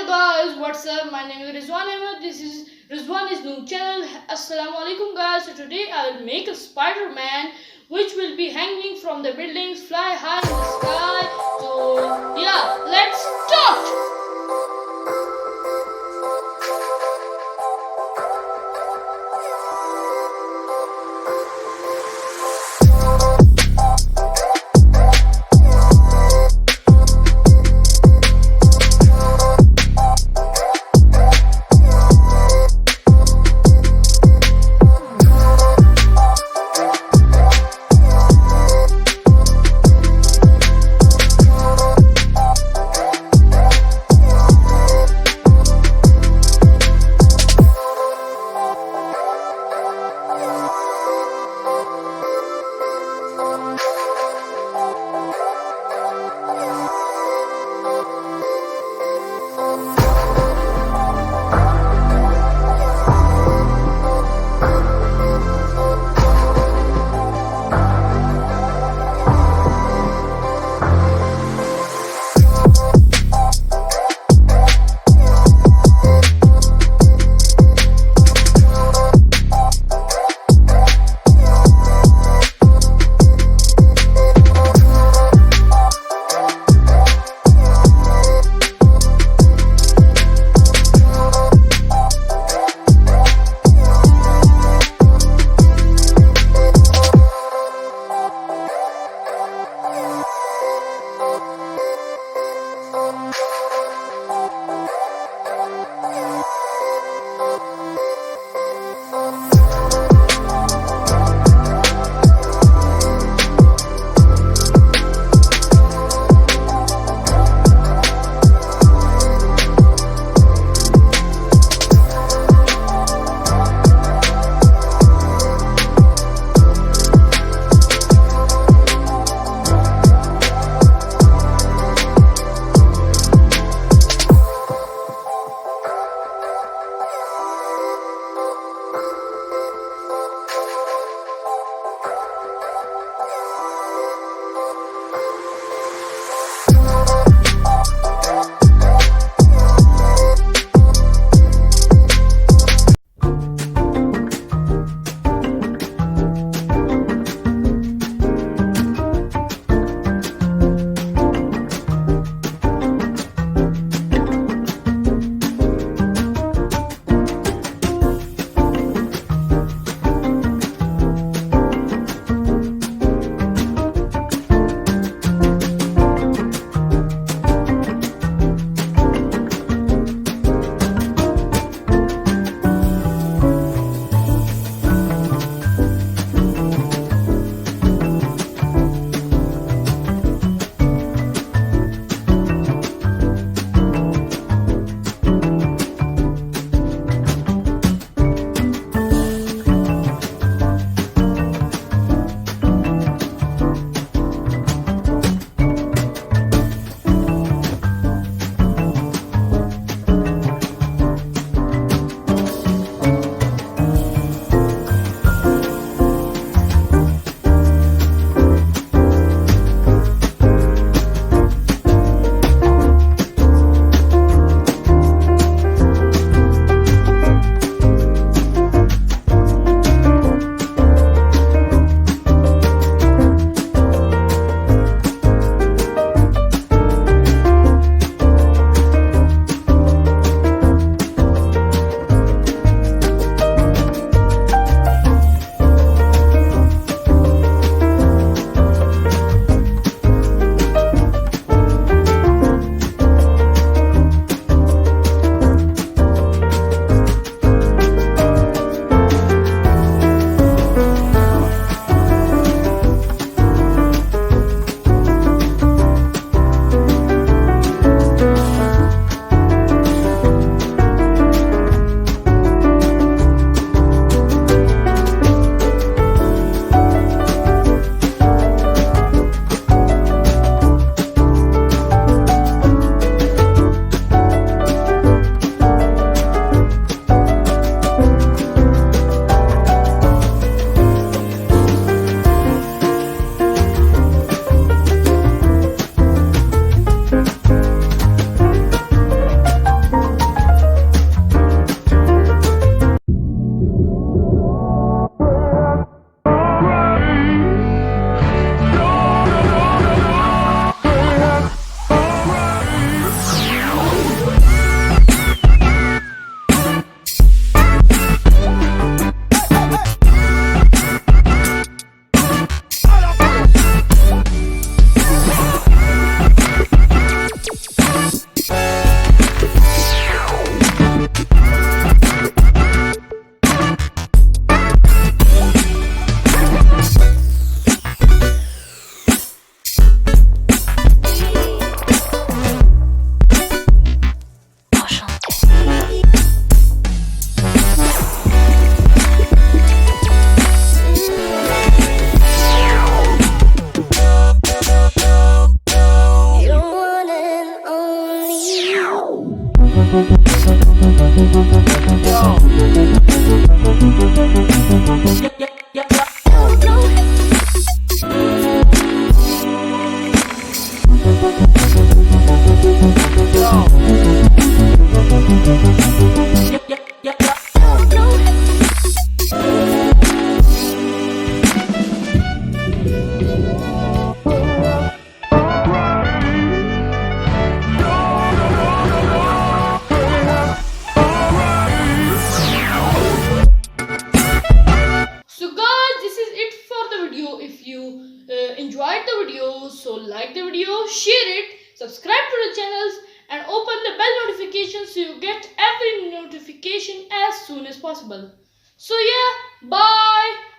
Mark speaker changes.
Speaker 1: guys, what's up? My name is Rizwan. This is Rizwan is new channel. Assalamu alaikum guys. So today I will make a Spider-Man which will be hanging from the buildings, fly high in the sky. So yeah, let's start. So guys, this is it for the video. If you enjoyed the video, so like the video, share it, subscribe to the channels, and open the bell notification so you get every notification as soon as possible. So yeah, bye.